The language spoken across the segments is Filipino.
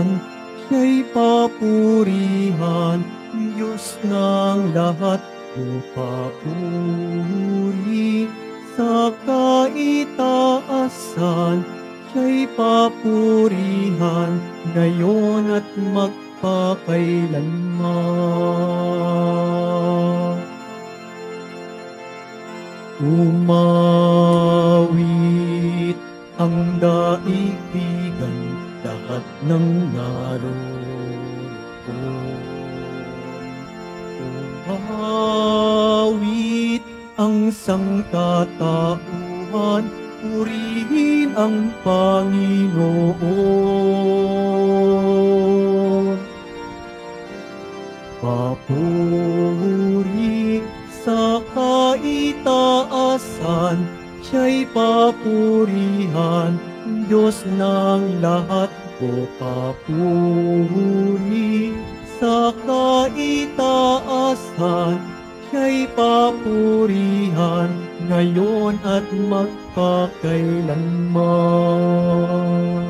kaawasan, siya'y papurihan, Diyos ng lahat o papuri. Sa kaitaasan, siya'y papurihan, ngayon at magpakailanman. Umawit ang daigdigan, lahat ng naroon. Umawit ang sangkatauhan, purihin ang Panginoon. Papuri sa kaitaasan, siya'y papurihan, Diyos ng lahat o papuri. Sa kaitaasan, siya'y papurihan, ngayon at magpakailanman.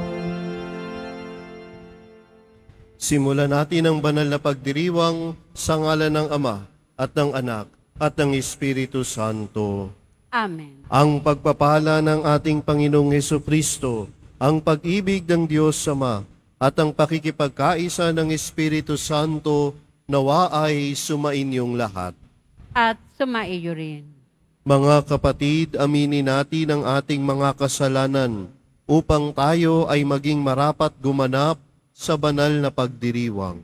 Simulan natin ang banal na pagdiriwang sa ngalan ng Ama at ng Anak at ng Espiritu Santo. Amen. Ang pagpapala ng ating Panginoong Hesukristo, ang pag-ibig ng Diyos Ama, at ang pakikipagkaisa ng Espiritu Santo nawa ay sumainyong lahat. At sumaiyo rin. Mga kapatid, aminin natin ang ating mga kasalanan upang tayo ay maging marapat gumanap sa banal na pagdiriwang.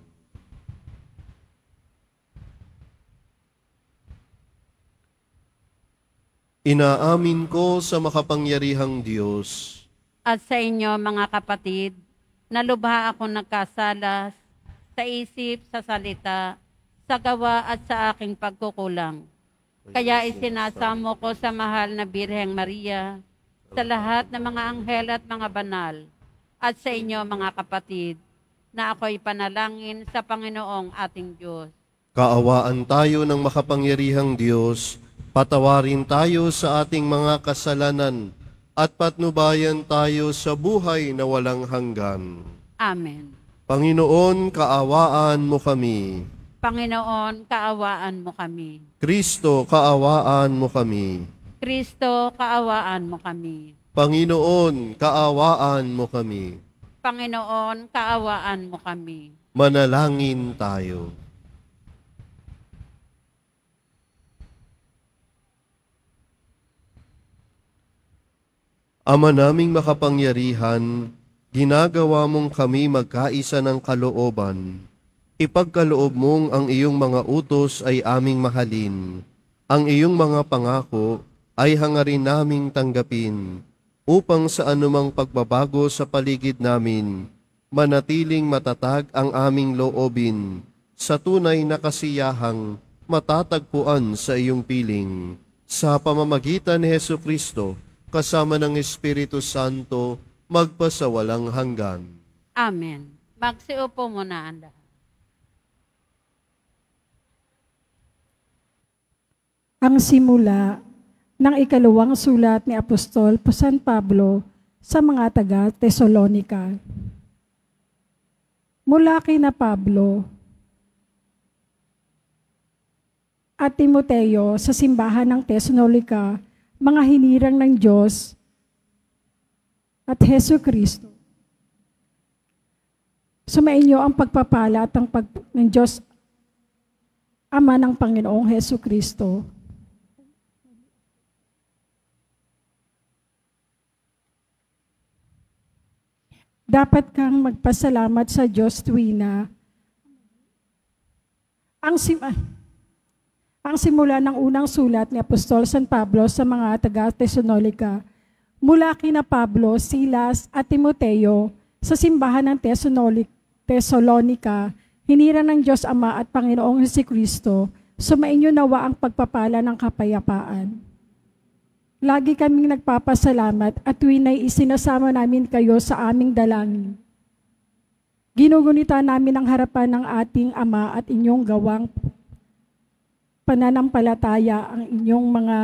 Inaamin ko sa makapangyarihang Diyos At sa inyo, mga kapatid, na lubha ako nagkasala sa isip, sa salita, sa gawa at sa aking pagkukulang. Kaya isinasamo ko sa mahal na Birheng Maria, sa lahat ng mga anghel at mga banal, at sa inyo, mga kapatid, na ako'y panalangin sa Panginoong ating Diyos. Kaawaan tayo ng makapangyarihang Diyos, patawarin tayo sa ating mga kasalanan, at patnubayan tayo sa buhay na walang hanggan. Amen. Panginoon, kaawaan mo kami. Panginoon, kaawaan mo kami. Kristo, kaawaan mo kami. Kristo, kaawaan mo kami. Panginoon, kaawaan mo kami. Panginoon, kaawaan mo kami. Manalangin tayo. Ama naming makapangyarihan, ginagawa mong kami magkaisa ng kalooban. Ipagkaloob mong ang iyong mga utos ay aming mahalin. Ang iyong mga pangako ay hangarin naming tanggapin, upang sa anumang pagbabago sa paligid namin, manatiling matatag ang aming loobin, sa tunay na kasiyahang matatagpuan sa iyong piling. Sa pamamagitan ni Hesukristo, kasama ng Espiritu Santo, magpasawalang hanggan. Amen. Magsiupo muna ang lahat. Ang simula ng ikalawang sulat ni Apostol San Pablo sa mga taga-Tesalonika. Mula kina Pablo at Timoteo sa simbahan ng Tesalonika, mga hinirang ng Diyos at Hesukristo. Sumainyo ang pagpapala at ng Diyos Ama ng Panginoong Hesukristo. Dapat kang magpasalamat sa Diyos tuwina. Ang simula ng unang sulat ni Apostol San Pablo sa mga taga-Tesalonika, mula kina Pablo, Silas at Timoteo sa simbahan ng Tesalonika, hinira ng Diyos Ama at Panginoong Hesukristo, sumainyo nawa ang pagpapala ng kapayapaan. Lagi kaming nagpapasalamat at tuwina'y isinasama namin kayo sa aming dalangin. Ginugunita namin ang harapan ng ating Ama at inyong gawang pananampalataya ang inyong mga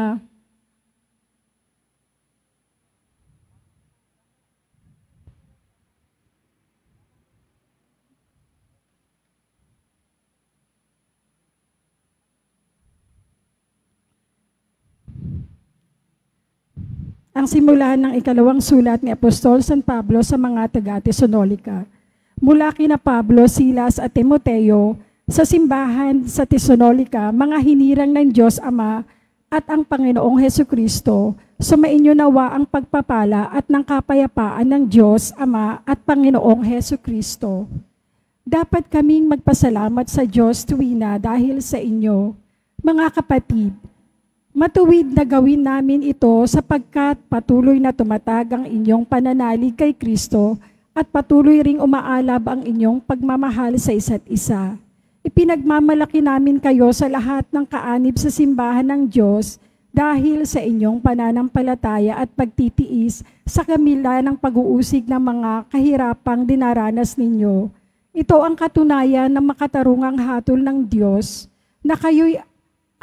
Ang simula ng ikalawang sulat ni Apostol San Pablo sa mga taga-Tesalónica. Mula kina Pablo, Silas at Timoteo sa simbahan sa Tesalónica, mga hinirang ng Diyos Ama at ang Panginoong Hesukristo, sumainyo nawa ang pagpapala at ng kapayapaan ng Diyos Ama at Panginoong Hesukristo. Dapat kaming magpasalamat sa Diyos tuwina dahil sa inyo, mga kapatid. Matuwid na gawin namin ito sapagkat patuloy na tumatag ang inyong pananalig kay Kristo at patuloy ring umaalab ang inyong pagmamahal sa isa't isa. Ipinagmamalaki namin kayo sa lahat ng kaanib sa simbahan ng Diyos dahil sa inyong pananampalataya at pagtitiis sa kamila ng pag-uusig ng mga kahirapang dinaranas ninyo. Ito ang katunayan ng makatarungang hatol ng Diyos na kayo'y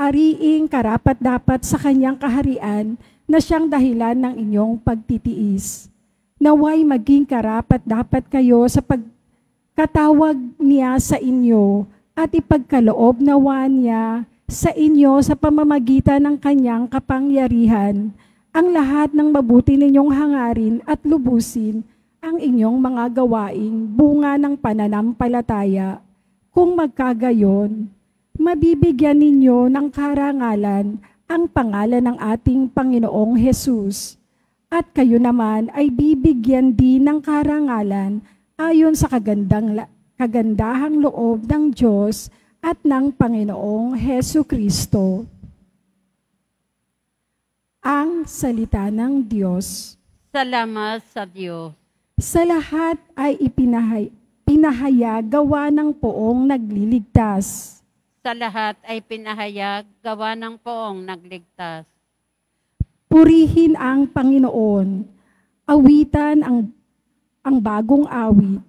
ariing karapat-dapat sa kanyang kaharian na siyang dahilan ng inyong pagtitiis. Naway maging karapat-dapat kayo sa pagkatawag niya sa inyo at ipagkaloob nawa niya sa inyo sa pamamagitan ng kanyang kapangyarihan ang lahat ng mabuti ninyong hangarin at lubusin ang inyong mga gawaing bunga ng pananampalataya. Kung magkagayon, mabibigyan ninyo ng karangalan ang pangalan ng ating Panginoong Hesus, at kayo naman ay bibigyan din ng karangalan ayon sa kagandahang loob ng Diyos at ng Panginoong Hesukristo. Ang salita ng Diyos. Salamat sa Diyos. Sa lahat ay pinahayag gawa ng poong nagliligtas. Sa lahat ay pinahayag gawa ng poong nagligtas. Purihin ang Panginoon. Awitan ang bagong awit.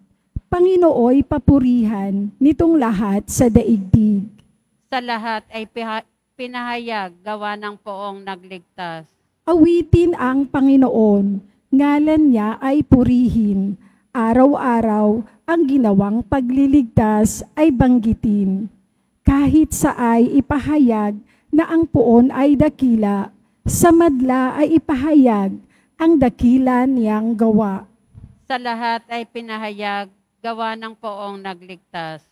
Panginooy papurihan nitong lahat sa daigdig. Sa lahat ay pinahayag gawa ng poong nagligtas. Awitin ang Panginoon. Ngalan niya ay purihin. Araw-araw ang ginawang pagliligtas ay banggitin. Kahit sa ay ipahayag na ang poon ay dakila, sa madla ay ipahayag ang dakila niyang gawa. Sa lahat ay pinahayag gawa ng poong nagligtas.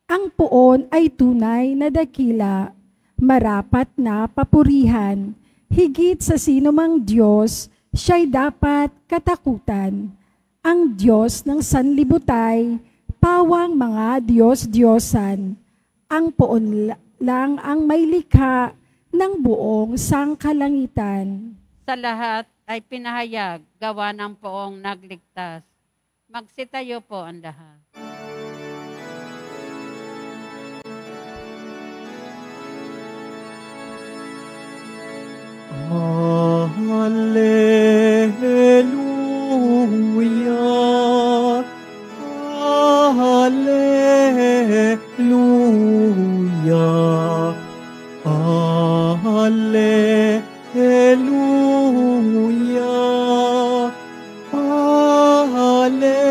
Ang poon ay tunay na dakila, marapat na papurihan. Higit sa sinumang Diyos, siya'y dapat katakutan. Ang Diyos ng sanlibutay, pawang mga Diyos-Diyosan. Ang poon lang ang may likha ng buong sangkalangitan. Sa lahat ay pinahayag gawa ng poong nagligtas. Magsitayo po ang lahat. Hallelujah, Hallelujah, Hallelujah, Hallelujah.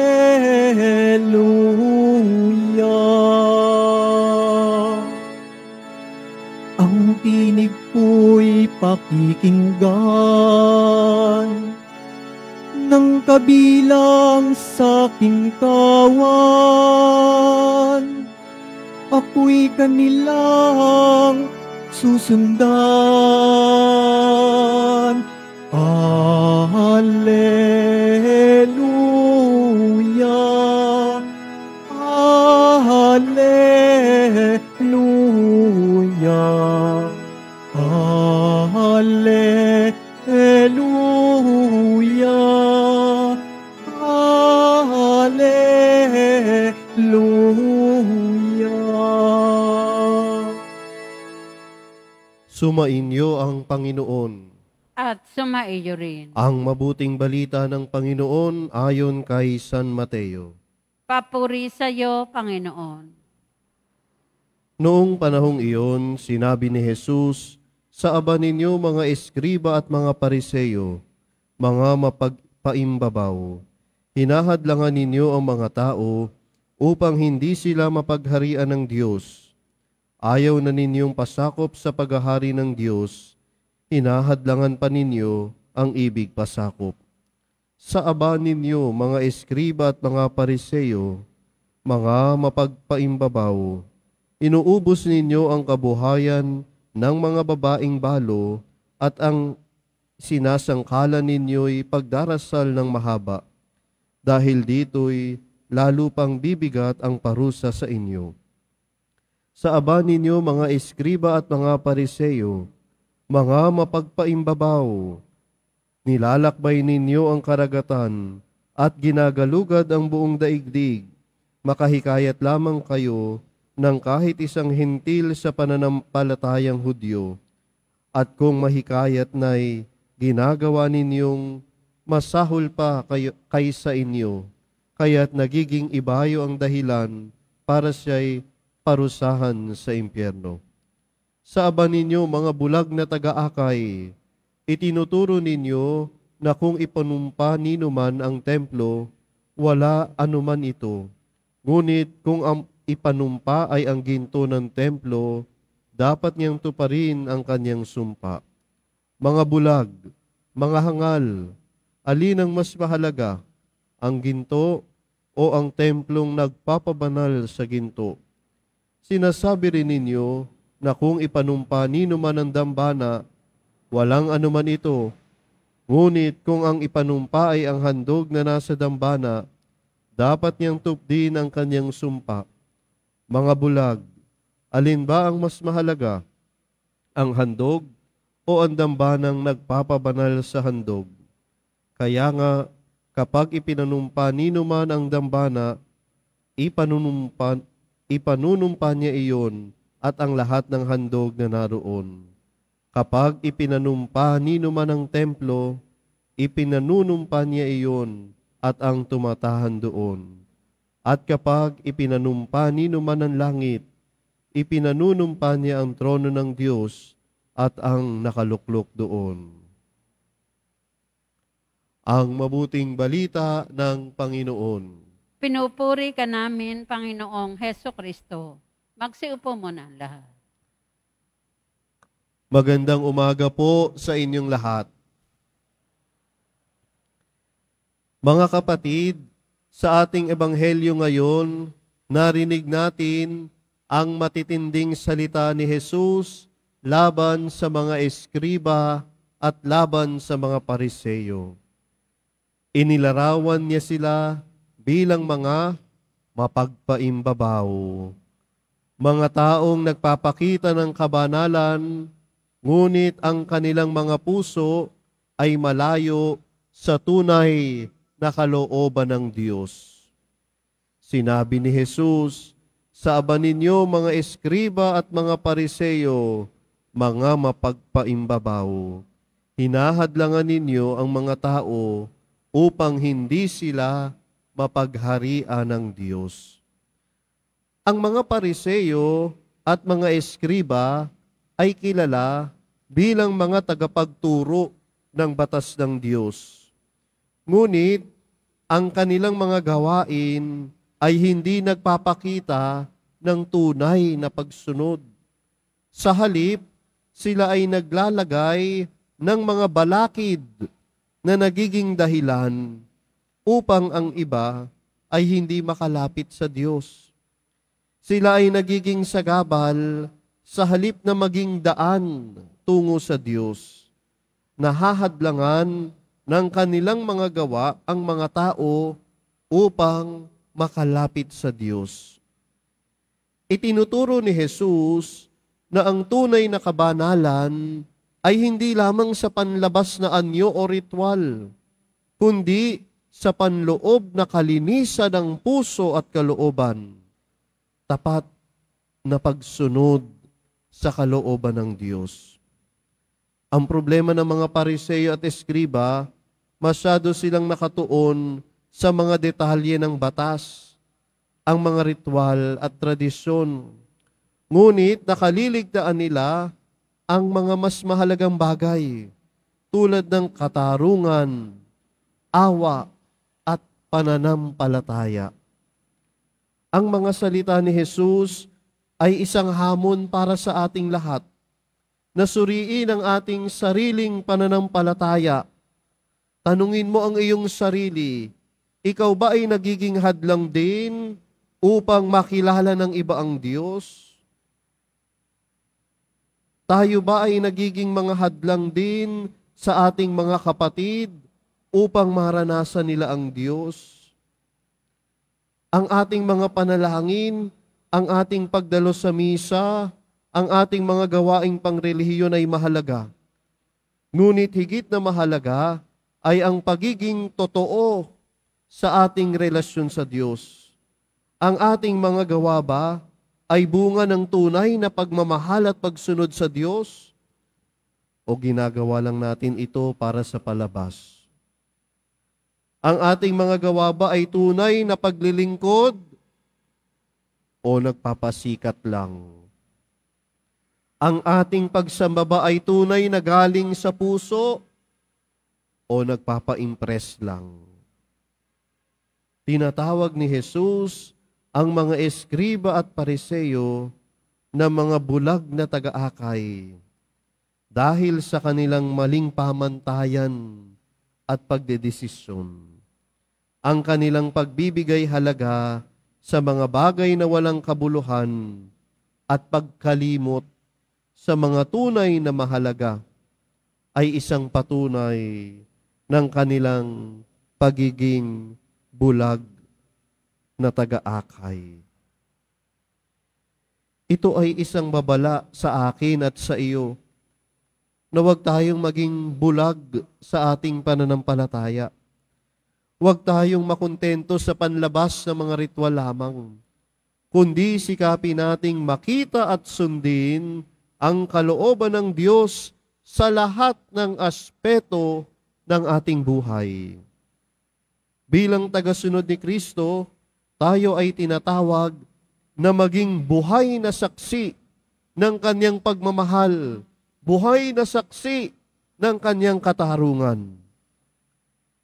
Ang tinig ko'y pakikinggan ng kabilang sa aking kawan. Ako'y kanilang susundan. Hallelujah, Hallelujah, Hallelujah, Hallelujah. Sumainyo ang Panginoon. At sumaiyo rin. Ang mabuting balita ng Panginoon ayon kay San Mateo. Papuri sa iyo, Panginoon. Noong panahong iyon, sinabi ni Jesus, sa aba ninyo mga eskriba at mga pariseyo, mga mapagpaimbabaw, hinahadlangan ninyo ang mga tao upang hindi sila mapagharian ng Diyos. Ayaw na ninyong pasakop sa paghahari ng Diyos, hinahadlangan pa ninyo ang ibig pasakop. Sa aba ninyo, mga eskriba at mga pariseyo, mga mapagpaimbabaw, inuubos ninyo ang kabuhayan ng mga babaeng balo at ang sinasangkalan ninyo'y pagdarasal ng mahaba. Dahil dito'y lalo pang bibigat ang parusa sa inyo. Sa aba ninyo, mga eskriba at mga pariseyo, mga mapagpaimbabaw, nilalakbay ninyo ang karagatan at ginagalugad ang buong daigdig. Makahikayat lamang kayo ng kahit isang hintil sa pananampalatayang Hudyo. At kung mahikayat na'y ginagawa ninyong masahol pa kaysa inyo, kaya't nagiging ibayo ang dahilan para siya'y parusahan sa impyerno. Sa aba ninyo, mga bulag na taga-akay, itinuturo ninyo na kung ipanumpa nino man ang templo, wala anuman ito. Ngunit kung ang ipanumpa ay ang ginto ng templo, dapat niyang tuparin ang kanyang sumpa. Mga bulag, mga hangal, alin ang mas mahalaga, ang ginto o ang templong nagpapabanal sa ginto? Sinasabi rin ninyo na kung ipanumpa nino man ang dambana, walang anuman ito. Ngunit kung ang ipanumpa ay ang handog na nasa dambana, dapat niyang tupdin ang kanyang sumpa. Mga bulag, alin ba ang mas mahalaga, ang handog o ang dambanang nagpapabanal sa handog? Kaya nga, kapag ipinanumpa nino man ang dambana, ipanunumpa niya iyon at ang lahat ng handog na naroon. Kapag ipinanumpa nino man ang templo, ipinanunumpa niya iyon at ang tumatahan doon. At kapag ipinanumpa nino man ang langit, ipinanunumpa niya ang trono ng Diyos at ang nakaluklok doon. Ang mabuting balita ng Panginoon. Pinupuri ka namin, Panginoong Heso Kristo. Magsiupo mo na lahat. Magandang umaga po sa inyong lahat. Mga kapatid, sa ating ebanghelyo ngayon, narinig natin ang matitinding salita ni Jesus laban sa mga eskriba at laban sa mga pariseyo. Inilarawan niya sila bilang mga mapagpaimbabaw, mga taong nagpapakita ng kabanalan, ngunit ang kanilang mga puso ay malayo sa tunay na kalooban ng Diyos. Sinabi ni Jesus, sa aba ninyo mga eskriba at mga pariseyo, mga mapagpaimbabaw, hinahadlangan ninyo ang mga tao upang hindi sila mapagharian ng Diyos. Ang mga pariseyo at mga eskriba ay kilala bilang mga tagapagturo ng batas ng Diyos. Ngunit, ang kanilang mga gawain ay hindi nagpapakita ng tunay na pagsunod. Sa halip, sila ay naglalagay ng mga balakid na nagiging dahilan upang ang iba ay hindi makalapit sa Diyos. Sila ay nagiging sagabal sa halip na maging daan tungo sa Diyos. Nahahadlangan ng kanilang mga gawa ang mga tao upang makalapit sa Diyos. Itinuturo ni Jesus na ang tunay na kabanalan ay hindi lamang sa panlabas na anyo o ritual, kundi sa panloob na kalinisan ng puso at kalooban, tapat na pagsunod sa kalooban ng Diyos. Ang problema ng mga pariseyo at eskriba, masyado silang nakatuon sa mga detalye ng batas, ang mga ritual at tradisyon. Ngunit nakaliligtaan nila ang mga mas mahalagang bagay tulad ng katarungan, awa, at pananampalataya. Ang mga salita ni Jesus ay isang hamon para sa ating lahat na suriin ang ating sariling pananampalataya Tanungin mo ang iyong sarili, ikaw ba ay nagiging hadlang din upang makilala ng iba ang Diyos? Tayo ba ay nagiging mga hadlang din sa ating mga kapatid upang maranasan nila ang Diyos? Ang ating mga panalangin, ang ating pagdalo sa misa, ang ating mga gawaing pangrelihiyon ay mahalaga. Ngunit higit na mahalaga ay ang pagiging totoo sa ating relasyon sa Diyos. Ang ating mga gawa ba ay bunga ng tunay na pagmamahal at pagsunod sa Diyos? O ginagawa lang natin ito para sa palabas? Ang ating mga gawa ba ay tunay na paglilingkod o nagpapasikat lang? Ang ating pagsamba ba ay tunay na galing sa puso o nagpapa-impress lang? Tinatawag ni Jesus ang mga eskriba at pariseyo na mga bulag na taga-akay dahil sa kanilang maling pamantayan at pagdedesisyon. Ang kanilang pagbibigay halaga sa mga bagay na walang kabuluhan at pagkalimot sa mga tunay na mahalaga ay isang patunay ng kanilang pagiging bulag na taga-akay. Ito ay isang babala sa akin at sa iyo na huwag tayong maging bulag sa ating pananampalataya. Huwag tayong makontento sa panlabas na mga ritual lamang, kundi sikapin nating makita at sundin ang kalooban ng Diyos sa lahat ng aspeto ng ating buhay. Bilang tagasunod ni Kristo, tayo ay tinatawag na maging buhay na saksi ng kanyang pagmamahal, buhay na saksi ng kanyang katarungan.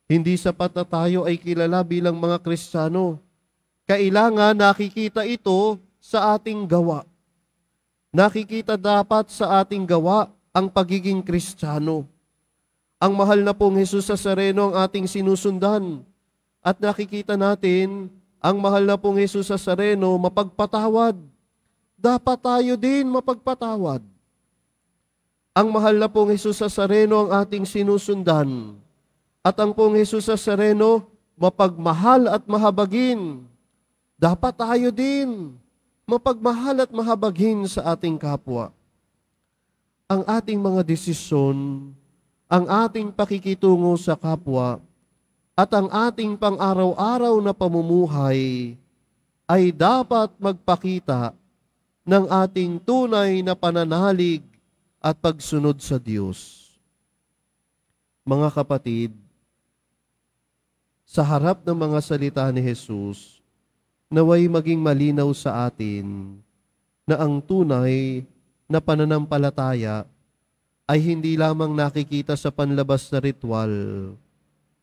Hindi sapat na tayo ay kilala bilang mga Kristiyano. Kailangan nakikita ito sa ating gawa. Nakikita dapat sa ating gawa ang pagiging Kristiyano. Ang mahal na pong Jesus Nazareno ang ating sinusundan. At nakikita natin ang mahal na pong Jesus Nazareno mapagpatawad. Dapat tayo din mapagpatawad. Ang mahal na pong Jesus Nazareno ang ating sinusundan. At ang pong Jesus Nazareno mapagmahal at mahabagin. Dapat tayo din mapagmahal at mahabagin sa ating kapwa. Ang ating mga desisyon, ang ating pakikitungo sa kapwa, at ang ating pang-araw-araw na pamumuhay ay dapat magpakita ng ating tunay na pananalig at pagsunod sa Diyos. Mga kapatid, sa harap ng mga salita ni Jesus, naway maging malinaw sa atin na ang tunay na pananampalataya ay hindi lamang nakikita sa panlabas na ritual,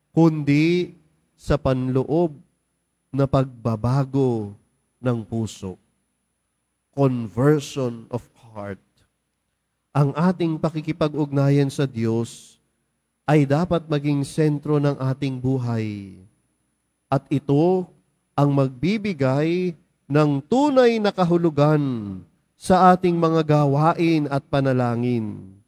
kundi sa panloob na pagbabago ng puso. Conversion of heart. Ang ating pakikipag-ugnayan sa Diyos ay dapat maging sentro ng ating buhay. At ito ang magbibigay ng tunay na kahulugan sa ating mga gawain at panalangin.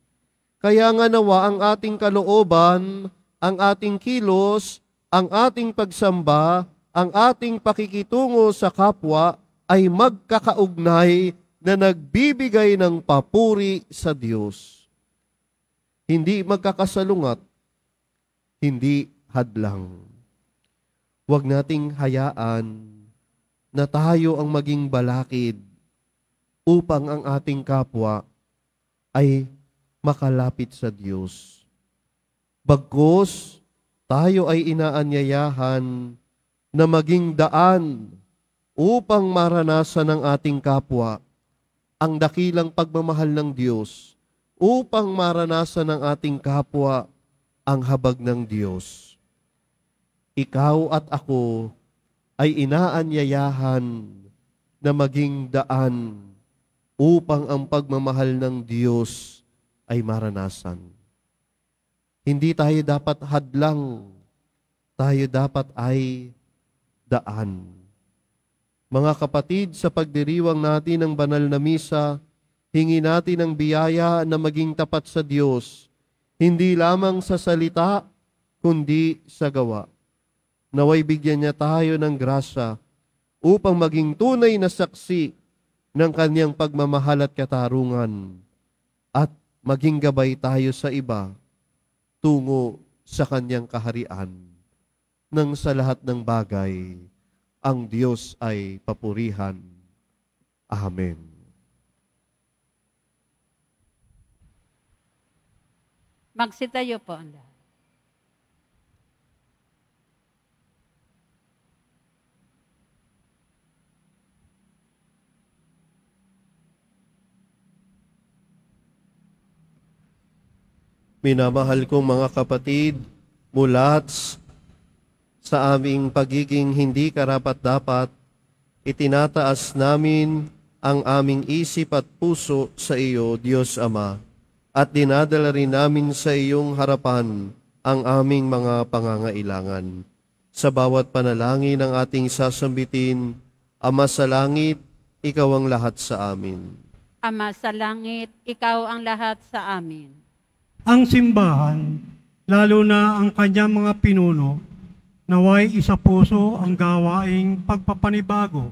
Kaya nga nawa ang ating kalooban, ang ating kilos, ang ating pagsamba, ang ating pakikitungo sa kapwa ay magkakaugnay na nagbibigay ng papuri sa Diyos. Hindi magkakasalungat, hindi hadlang. Huwag nating hayaan na tayo ang maging balakid upang ang ating kapwa ay makalapit sa Diyos. Bagkus, tayo ay inaanyayahan na maging daan upang maranasan ng ating kapwa ang dakilang pagmamahal ng Diyos, upang maranasan ng ating kapwa ang habag ng Diyos. Ikaw at ako ay inaanyayahan na maging daan upang ang pagmamahal ng Diyos ay maranasan. Hindi tayo dapat hadlang, tayo dapat ay daan. Mga kapatid, sa pagdiriwang natin ng banal na misa, hingi natin ang biyaya na maging tapat sa Diyos, hindi lamang sa salita, kundi sa gawa. Naway bigyan niya tayo ng grasya upang maging tunay na saksi ng kanyang pagmamahal at katarungan at maging gabay tayo sa iba tungo sa kanyang kaharian. Nang sa lahat ng bagay, ang Diyos ay papurihan. Amen. Magsitayo po ang lahat. Minamahal kong mga kapatid, mulat sa aming pagiging hindi karapat-dapat, itinataas namin ang aming isip at puso sa iyo, Diyos Ama, at dinadala rin namin sa iyong harapan ang aming mga pangangailangan. Sa bawat panalangin ng ating sasambitin, Ama sa langit, ikaw ang lahat sa amin. Ama sa langit, ikaw ang lahat sa amin. Ang simbahan, lalo na ang kanyang mga pinuno, naway isa puso ang gawaing pagpapanibago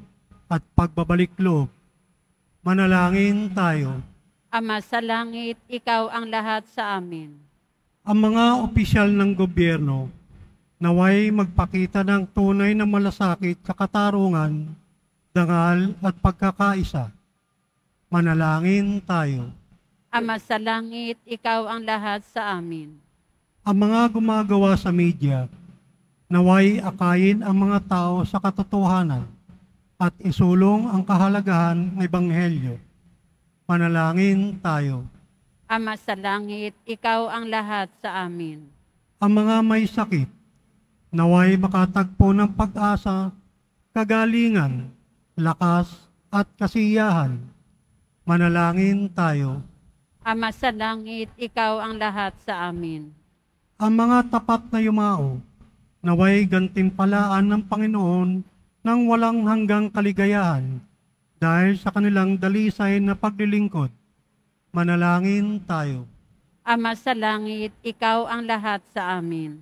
at pagbabalik loob. Manalangin tayo. Ama sa langit, ikaw ang lahat sa amin. Ang mga opisyal ng gobyerno, naway magpakita ng tunay na malasakit sa katarungan, dangal at pagkakaisa. Manalangin tayo. Ama sa langit, ikaw ang lahat sa amin. Ang mga gumagawa sa media, naway akayin ang mga tao sa katotohanan at isulong ang kahalagahan ng Ebanghelyo. Manalangin tayo. Ama sa langit, ikaw ang lahat sa amin. Ang mga may sakit, naway makatagpo ng pag-asa, kagalingan, lakas at kasiyahan. Manalangin tayo. Ama sa langit, ikaw ang lahat sa amin. Ang mga tapat na yumao, naway gantimpalaan ng Panginoon ng walang hanggang kaligayahan dahil sa kanilang dalisay na paglilingkod. Manalangin tayo. Ama sa langit, ikaw ang lahat sa amin.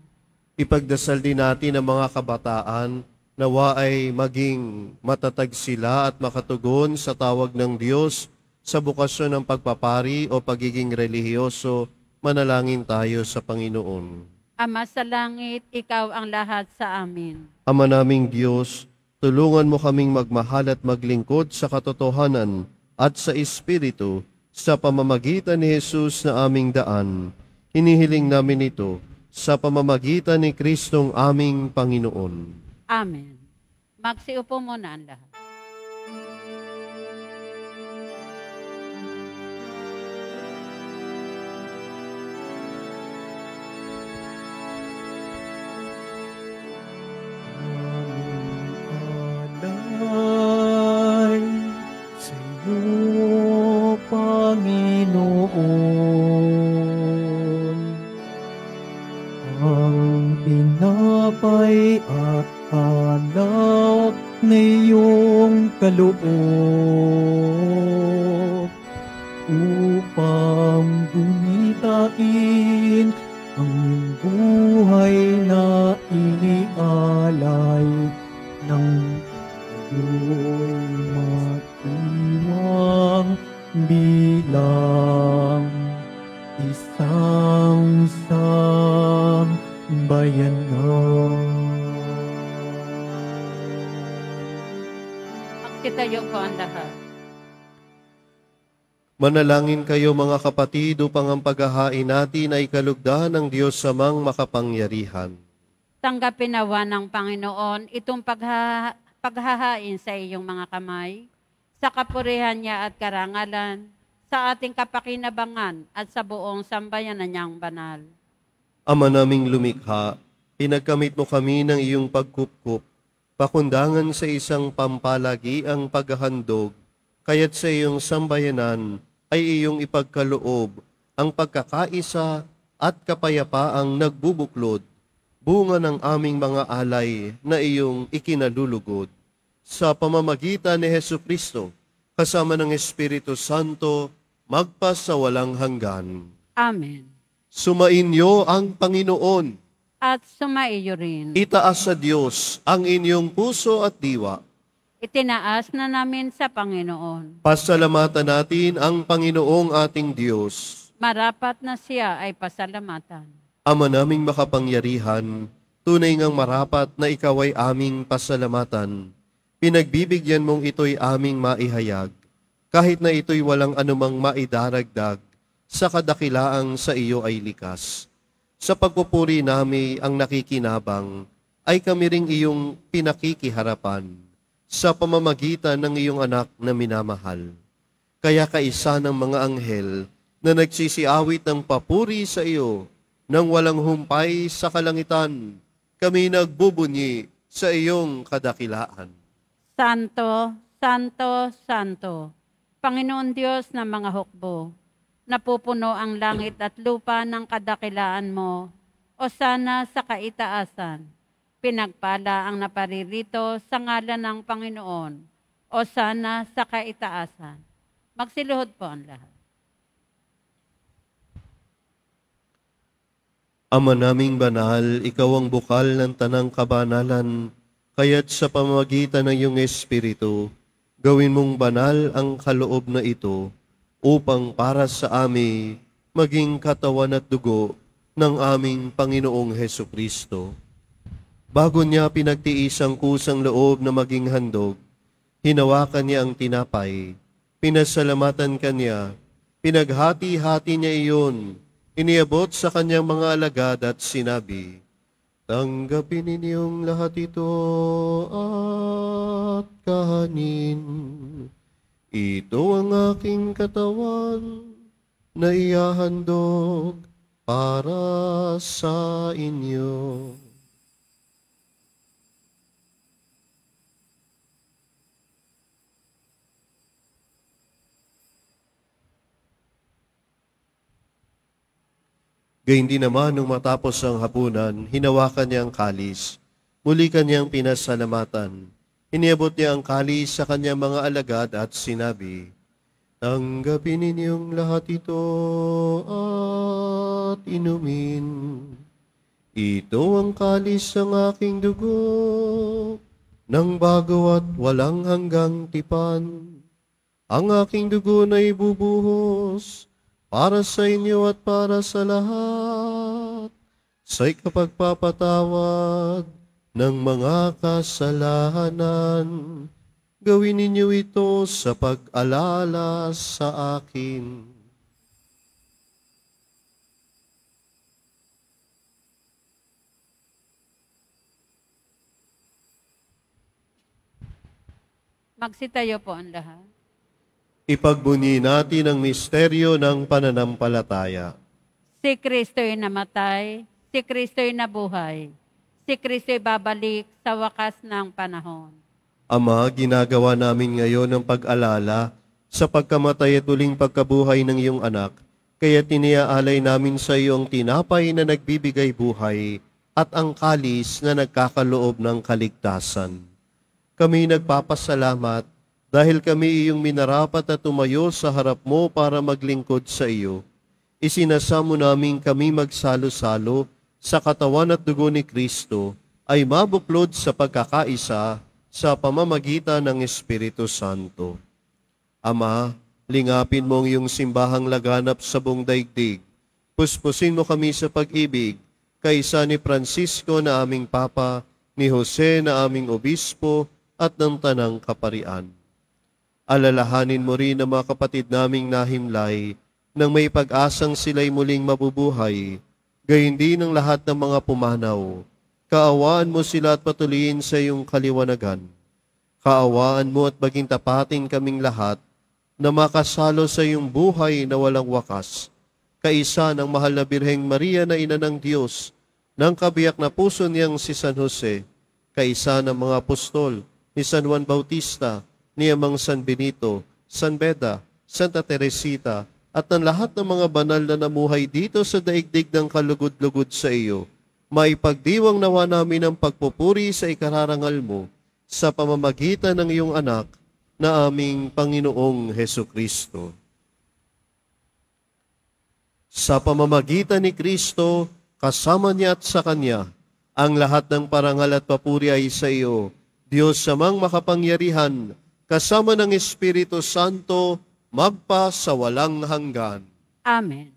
Ipagdasal din natin ang mga kabataan nawa ay maging matatag sila at makatugon sa tawag ng Diyos sa bukasyon ng pagpapari o pagiging relihiyoso. Manalangin tayo sa Panginoon. Ama sa langit, ikaw ang lahat sa amin. Ama naming Diyos, tulungan mo kaming magmahal at maglingkod sa katotohanan at sa Espiritu sa pamamagitan ni Jesus na aming daan. Hinihiling namin ito sa pamamagitan ni Kristong aming Panginoon. Amen. Magsiupo muna ang lahat. Alay sa iyo, Panginoon, ang tinapay at alak na iyong kaloob upang gumitain ang iyong buhay na inialay ng ayo'y matiwang bilang isang sambayanan. Magsitayo po ang lahat. Manalangin kayo mga kapatid upang ang paghahain natin ay kalugdan ng Diyos samang makapangyarihan. Tanggapin nawa ng Panginoon itong paghahain sa iyong mga kamay, sa kapurihan niya at karangalan, sa ating kapakinabangan at sa buong sambayanan niyang banal. Ama naming lumikha, pinagkamit mo kami ng iyong pagkupkup, pakundangan sa isang pampalagiang paghahandog, kaya't sa iyong sambayanan ay iyong ipagkaloob ang pagkakaisa at kapayapaang nagbubuklod, bunga ng aming mga alay na iyong ikinalulugod. Sa pamamagitan ni Hesukristo, kasama ng Espiritu Santo, magpasawalang hanggan. Amen. Sumainyo ang Panginoon. At sumaiyo rin. Itaas sa Diyos ang inyong puso at diwa. Itinaas na namin sa Panginoon. Pasalamatan natin ang Panginoong ating Diyos. Marapat na siya ay pasalamatan. Ama naming makapangyarihan, tunay ngang marapat na ikaw ay aming pasalamatan. Pinagbibigyan mong ito'y aming maihayag, kahit na ito'y walang anumang maidaragdag, sa kadakilaang sa iyo ay likas. Sa pagpupuri nami ang nakikinabang, ay kami ring iyong pinakikiharapan, sa pamamagitan ng iyong anak na minamahal. Kaya kaisa ng mga anghel na nagsisiawit ng papuri sa iyo, nang walang humpay sa kalangitan, kami nagbubunyi sa iyong kadakilaan. Santo, Santo, Santo, Panginoon Diyos ng mga hukbo, napupuno ang langit at lupa ng kadakilaan mo, o sana sa kaitaasan. Pinagpala ang naparirito sa ngalan ng Panginoon, o sana sa kaitaasan. Magsiluhod po ang lahat. Ama naming banal, ikaw ang bukal ng tanang kabanalan, kaya't sa pamamagitan ng iyong Espiritu, gawin mong banal ang kaloob na ito, upang para sa amin maging katawan at dugo ng aming Panginoong Hesukristo. Bago niya pinagtiis ang kusang loob na maging handog, hinawakan niya ang tinapay, pinasalamatan kanya, pinaghati-hati niya iyon, iniabot sa kanyang mga alagad at sinabi, "Tanggapin ninyong lahat ito at kahanin. Ito ang aking katawan na ihahandog para sa inyo." Gayun din naman nung matapos ang hapunan, hinawakan niya ang kalis. Muli kanyang pinasalamatan. Iniabot niya ang kalis sa kanyang mga alagad at sinabi, "Tanggapin ninyong lahat ito at inumin. Ito ang kalis ng aking dugo, ng bago at walang hanggang tipan. Ang aking dugo na ibubuhos para sa inyo at para sa lahat, sa ikapagpapatawad ng mga kasalanan. Gawin ninyo ito sa pag-alala sa akin." Magsitayo po ang lahat. Ipagbunyi natin ang misteryo ng pananampalataya. Si Kristo'y namatay, si Kristo'y nabuhay, si Kristo'y babalik sa wakas ng panahon. Ama, ginagawa namin ngayon ang pag-alala sa pagkamatay at uling pagkabuhay ng iyong anak, kaya tiniaalay namin sa iyo ang tinapay na nagbibigay buhay at ang kalis na nagkakaloob ng kaligtasan. Kami nagpapasalamat dahil kami iyong minarapat at tumayo sa harap mo para maglingkod sa iyo. Isinasamo namin kami magsalo-salo sa katawan at dugo ni Kristo ay mabuklod sa pagkakaisa sa pamamagitan ng Espiritu Santo. Ama, lingapin mo ang iyong simbahang laganap sa buong daigdig. Puspusin mo kami sa pag-ibig, kaisa ni Francisco na aming Papa, ni Jose na aming Obispo, at ng Tanang Kaparian. Alalahanin mo rin ang mga kapatid naming nahimlay nang may pag-asang sila'y muling mabubuhay, gayon din ang lahat ng mga pumanaw. Kaawaan mo sila at patuloyin sa iyong kaliwanagan. Kaawaan mo at maging tapatin kaming lahat na makasalo sa iyong buhay na walang wakas, kaisa ng mahal na Birheng Maria na Ina ng Diyos, ng kabiyak na puso niyang si San Jose, kaisa ng mga apostol ni San Juan Bautista, ni Amang San Benito, San Beda, Santa Teresita, at ng lahat ng mga banal na namuhay dito sa daigdig ng kalugod-lugod sa iyo, maipagdiwang nawa namin ang pagpupuri sa ikararangal mo sa pamamagitan ng iyong anak na aming Panginoong Hesukristo. Sa pamamagitan ni Kristo, kasama niya at sa Kanya, ang lahat ng parangal at papuri ay sa iyo, Diyos samang makapangyarihan, kasama ng Espiritu Santo, magpa sa walang hanggan. Amen.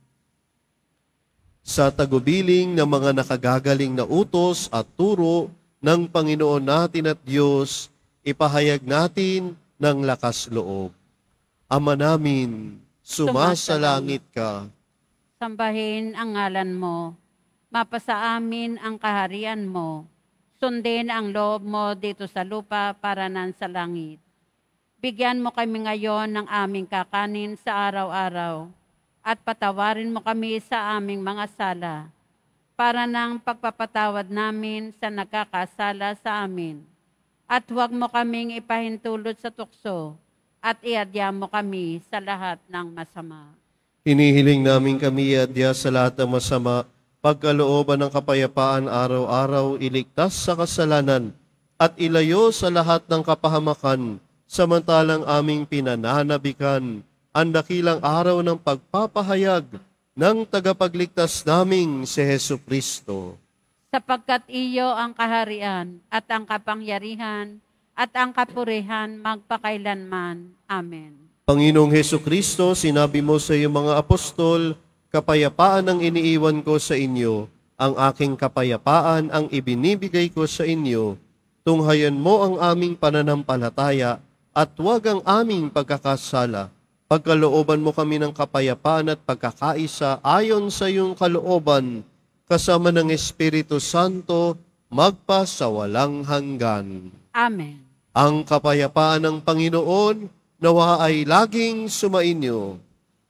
Sa tagubiling ng mga nakagagaling na utos at turo ng Panginoon natin at Diyos, ipahayag natin ng lakas loob. Ama namin, sumasalangit ka. Sambahin ang ngalan mo. Mapasa amin ang kaharian mo. Sundin ang loob mo dito sa lupa para nan sa langit. Bigyan mo kami ngayon ng aming kakanin sa araw-araw at patawarin mo kami sa aming mga sala para ng pagpapatawad namin sa nagkakasala sa amin. At huwag mo kaming ipahintulot sa tukso at iadya mo kami sa lahat ng masama. Hinihiling namin kami iadya sa lahat ng masama, pagkalooban ng kapayapaan araw-araw, iligtas sa kasalanan at ilayo sa lahat ng kapahamakan, samantalang aming pinananabikan ang dakilang araw ng pagpapahayag ng tagapagligtas naming si Hesukristo. Sapagkat iyo ang kaharian at ang kapangyarihan at ang kapurihan magpakailanman. Amen. Panginoong Hesukristo, sinabi mo sa iyong mga apostol, kapayapaan ang iniiwan ko sa inyo, ang aking kapayapaan ang ibinibigay ko sa inyo. Tunghayan mo ang aming pananampalataya at huwag ang aming pagkakasala. Pagkalooban mo kami ng kapayapaan at pagkakaisa ayon sa iyong kalooban, kasama ng Espiritu Santo, magpa sa walang hanggan. Amen. Ang kapayapaan ng Panginoon, nawa ay laging sumainyo.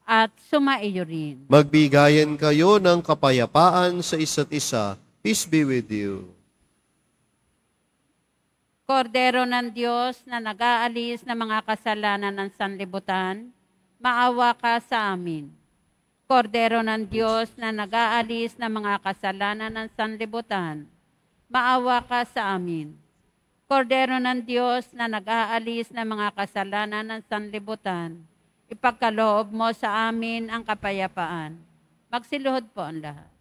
At sumaiyo rin. Magbigayan kayo ng kapayapaan sa isa't isa. Peace be with you. Kordero ng Diyos na nag-aalis ng mga kasalanan ng sanlibutan, maawa ka sa amin. Kordero ng Diyos na nag-aalis ng mga kasalanan ng sanlibutan, maawa ka sa amin. Kordero ng Diyos na nag-aalis ng mga kasalanan ng sanlibutan, ipagkaloob mo sa amin ang kapayapaan. Magsiluhod po ang lahat.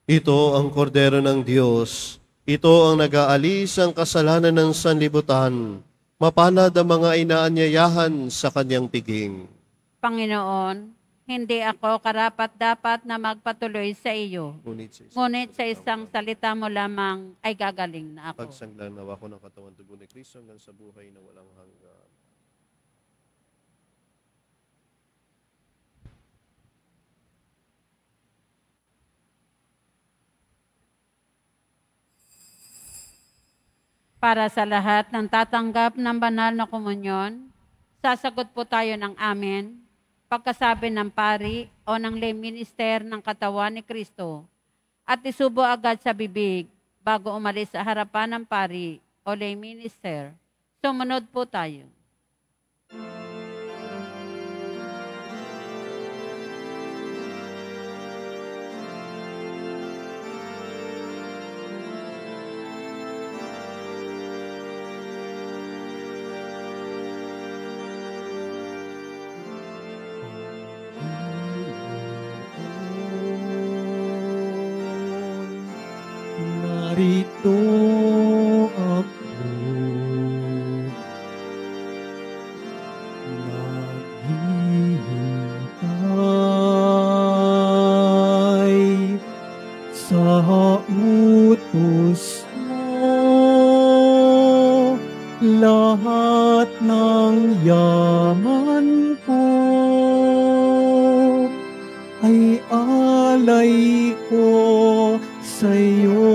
Ito ang kordero ng Diyos. Ito ang nag-aalis ang kasalanan ng sanlibutan. Mapalad ang mga inaanyayahan sa kanyang piging. Panginoon, hindi ako karapat-dapat na magpatuloy sa iyo. Ngunit sa isang salita mo lamang ay gagaling na ako. Pagsanglang nawa ko ng katawan dugo ni Kristo hanggang sa buhay na walang hanggan. Para sa lahat ng tatanggap ng banal na komunyon, sasagot po tayo ng amen pagkasabi ng pari o ng lay minister ng katawan ni Kristo at isubo agad sa bibig bago umalis sa harapan ng pari o lay minister. Sumunod po tayo. Narito ako, naghihintay sa utos mo, lahat ng yaman ko ay alay ko sa'yo.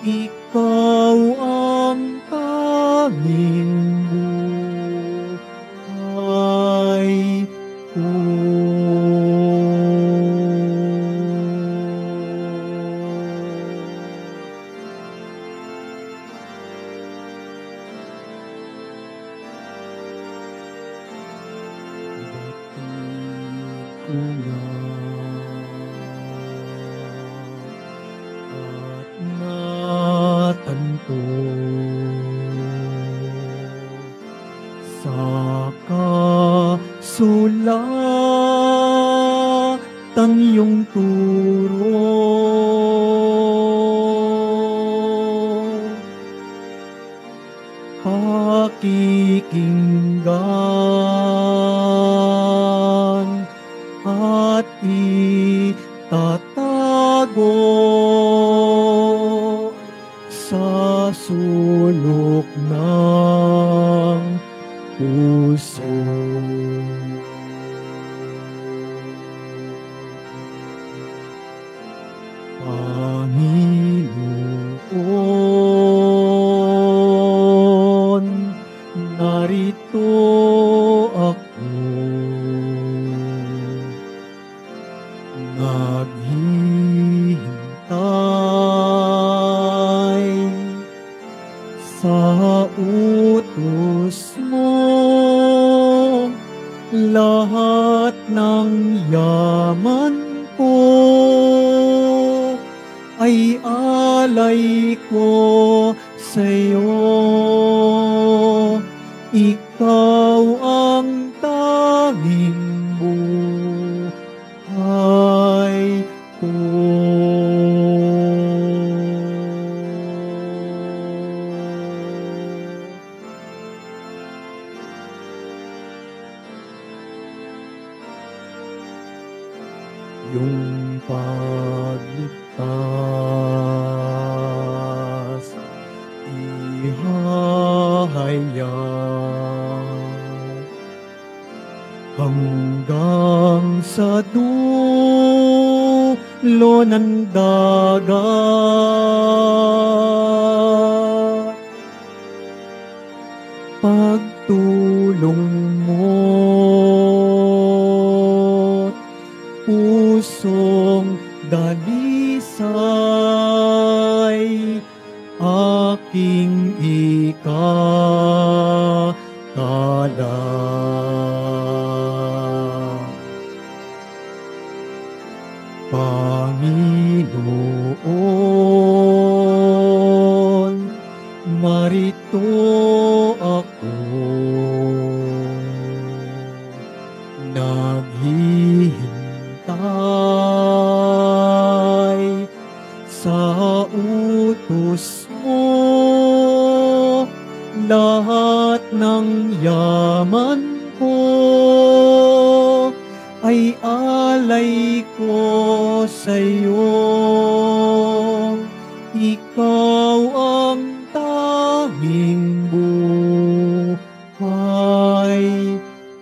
Ikaw ang tanging buhay ko. pakikinggan at itatago sa sulok ng puso. Panginoon, narito ako, naghihintay sa utos mo. Lahat ng yaman ko ay alay ko sa'yo. Ikaw ang tanging buhay ko. Yung pagligtas ihahayag hanggang sa dulo ng dagat. Pagtulong mo't pusong dalisay aking ikakala. Panginoon, narito ako, naghihintay sa utos mo. Lahat ng yaman ko ay alay ko sa'yo. Ikaw ang tanging buhay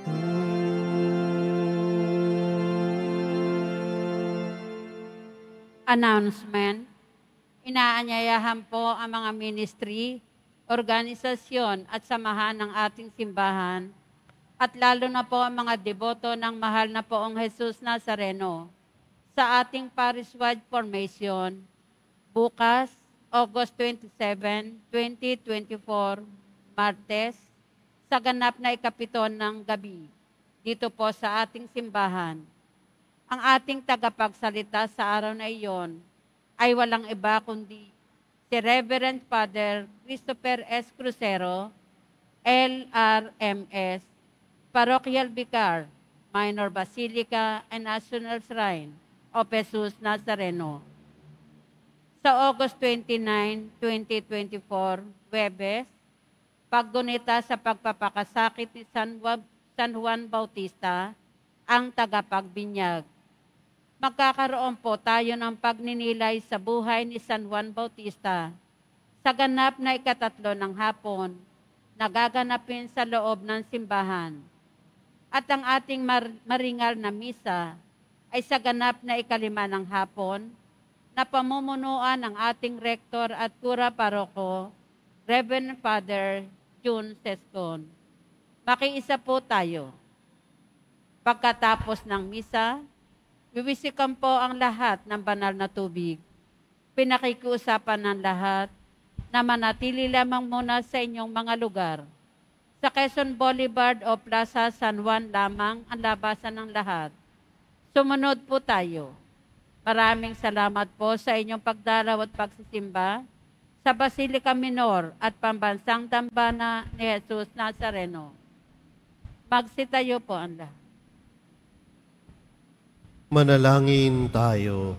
ko. Announcement. Inaanyayahan po ang mga ministry, organisasyon at samahan ng ating simbahan at lalo na po ang mga deboto ng mahal na poong Jesus Nazareno sa ating parish-wide formation bukas, August 27, 2024, Martes, sa ganap na ika-7 ng gabi, dito po sa ating simbahan. Ang ating tagapagsalita sa araw na iyon ay walang iba kundi si Reverend Father Christopher S. Crucero, LRMS, Parochial Vicar, Minor Basilica and National Shrine of Jesus Nazareno. Sa August 29, 2024, Huwebes, paggunita sa pagpapakasakit ni San Juan Bautista, ang tagapagbinyag. Magkakaroon po tayo ng pagninilay sa buhay ni San Juan Bautista sa ganap na ika-3 ng hapon, nagaganapin sa loob ng simbahan. At ang ating maringal na misa ay sa ganap na ika-5 ng hapon na pamumunuan ng ating rektor at kura paroko, Reverend Father June Sescon. Makiisa po tayo. Pagkatapos ng misa, wiwisikan po ang lahat ng banal na tubig. Pinakikiusapan ng lahat na manatili lamang muna sa inyong mga lugar. Sa Quezon Boulevard o Plaza San Juan lamang ang labasan ng lahat. Sumunod po tayo. Maraming salamat po sa inyong pagdalaw at pagsisimba sa Basilica Minor at Pambansang Dambana ni Jesus Nazareno. Magsitayo po ang lahat. Manalangin tayo.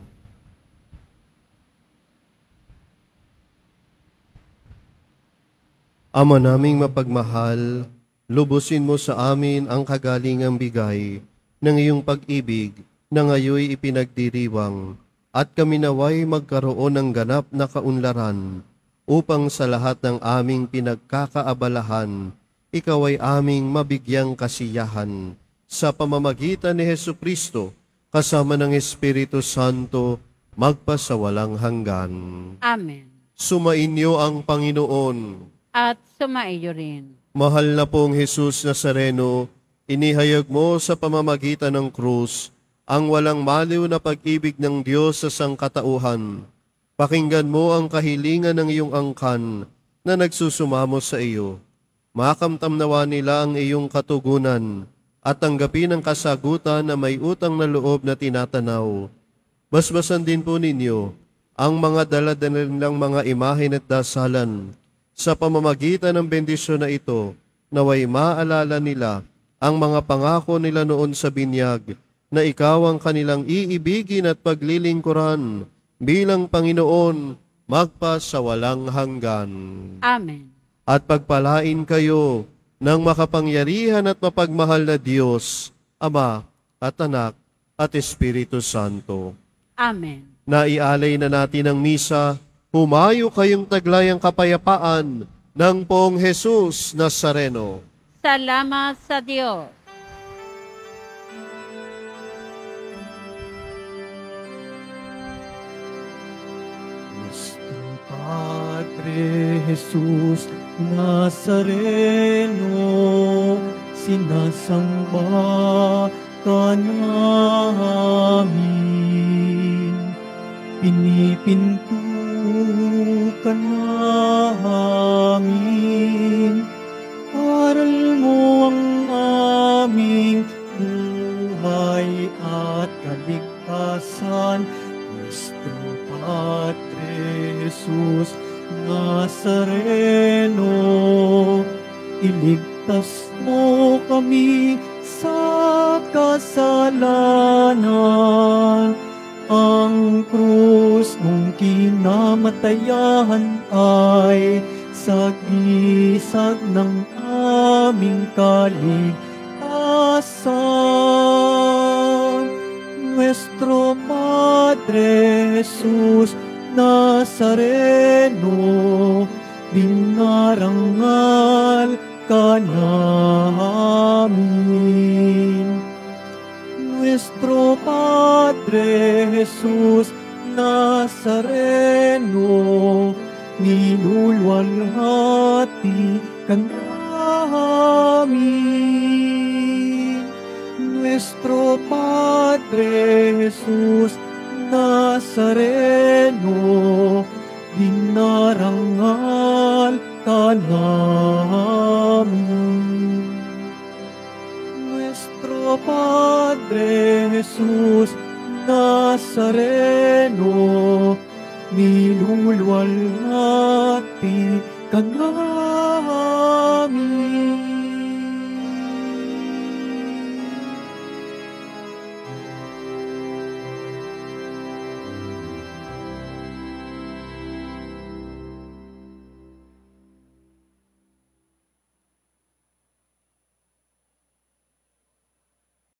Ama naming mapagmahal, lubusin mo sa amin ang kagalingang bigay ng iyong pag-ibig na ngayoy ipinagdiriwang, at kami naway magkaroon ng ganap na kaunlaran upang sa lahat ng aming pinagkakaabalahan, ikaw ay aming mabigyang kasiyahan sa pamamagitan ni Jesucristo kasama ng Espiritu Santo magpasawalang hanggan. Amen. Sumainyo ang Panginoon. At sumaiyo rin. Mahal na pong Jesus Nazareno, inihayag mo sa pamamagitan ng krus ang walang maliw na pag-ibig ng Diyos sa sangkatauhan. Pakinggan mo ang kahilingan ng iyong angkan na nagsusumamo sa iyo. Makamtamnawa nila ang iyong katugunan at tanggapin ang kasagutan na may utang na loob na tinatanaw. Basbasan din po ninyo ang mga dala-dalang mga imahen at dasalan. Sa pamamagitan ng bendisyon na ito, naway maalala nila ang mga pangako nila noon sa binyag na ikaw ang kanilang iibigin at paglilingkuran bilang Panginoon magpasawalang hanggan. Amen. At pagpalain kayo ng makapangyarihan at mapagmahal na Diyos, Ama at Anak at Espiritu Santo. Amen. Naialay na natin ang misa. Humayo kayong taglayang kapayapaan ng Poong Jesus Nazareno. Salamat sa Diyos. Nuestro Padre Jesus Nazareno, sinasamba ka namin, pinipinto ka namin, aral mo ang aming buhay at kaligtasan. Nuestro Padre Jesus Nazareno, iligtas mo kami sa kasalanan. Ang krus mong kinamatayan ay sagisag ng aming kaligtasan. Nuestro Padre Jesus Nazareno, dinarangal ka namin. Nuestro Padre Jesus Nazareno, niluluwalhati ka namin. Nuestro Padre Jesus Nazareno, dinarangal ka namin. Nuestro Padre Jesus Nazareno, niluluwalhati ka namin.